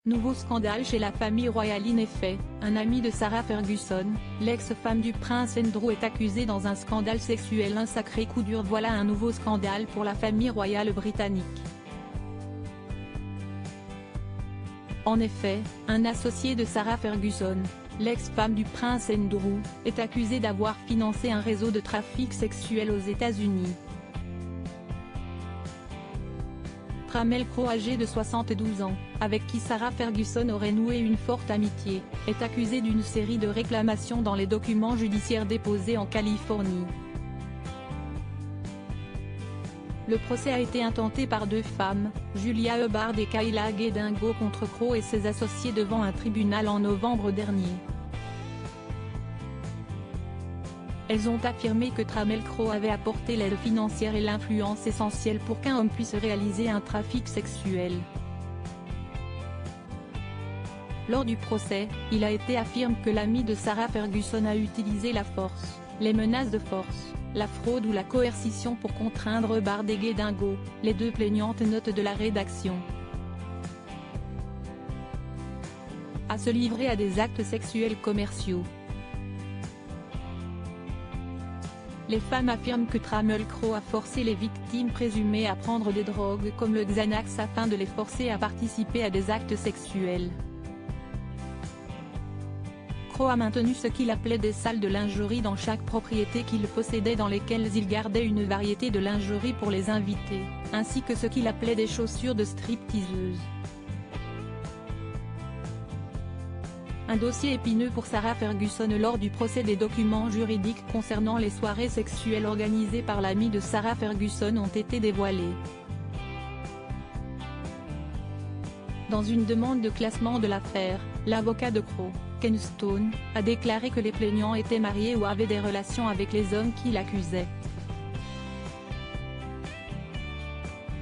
Nouveau scandale chez la famille royale. En effet, un ami de Sarah Ferguson, l'ex-femme du prince Andrew, est accusé dans un scandale sexuel. Un sacré coup dur. Voilà un nouveau scandale pour la famille royale britannique. En effet, un associé de Sarah Ferguson, l'ex-femme du prince Andrew, est accusé d'avoir financé un réseau de trafic sexuel aux États-Unis. Trammell Crow, âgé de 72 ans, avec qui Sarah Ferguson aurait noué une forte amitié, est accusé d'une série de réclamations dans les documents judiciaires déposés en Californie. Le procès a été intenté par deux femmes, Julia Hubbard et Kayla Ghedengo, contre Crow et ses associés devant un tribunal en novembre dernier. Elles ont affirmé que Trammell Crow avait apporté l'aide financière et l'influence essentielle pour qu'un homme puisse réaliser un trafic sexuel. Lors du procès, il a été affirmé que l'ami de Sarah Ferguson a utilisé la force, les menaces de force, la fraude ou la coercition pour contraindre Hubbard et Ghedengo, les deux plaignantes, note de la rédaction, à se livrer à des actes sexuels commerciaux. Les femmes affirment que Trammell Crow a forcé les victimes présumées à prendre des drogues comme le Xanax afin de les forcer à participer à des actes sexuels. Crow a maintenu ce qu'il appelait des salles de lingerie dans chaque propriété qu'il possédait, dans lesquelles il gardait une variété de lingerie pour les invités, ainsi que ce qu'il appelait des chaussures de stripteaseuses. Un dossier épineux pour Sarah Ferguson. Lors du procès, des documents juridiques concernant les soirées sexuelles organisées par l'ami de Sarah Ferguson ont été dévoilés. Dans une demande de classement de l'affaire, l'avocat de Crow, Ken Stone, a déclaré que les plaignants étaient mariés ou avaient des relations avec les hommes qui l'accusaient.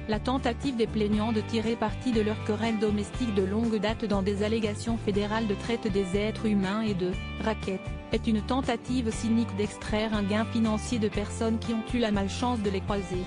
La tentative des plaignants de tirer parti de leur querelle domestique de longue date dans des allégations fédérales de traite des êtres humains et de « racket » est une tentative cynique d'extraire un gain financier de personnes qui ont eu la malchance de les croiser.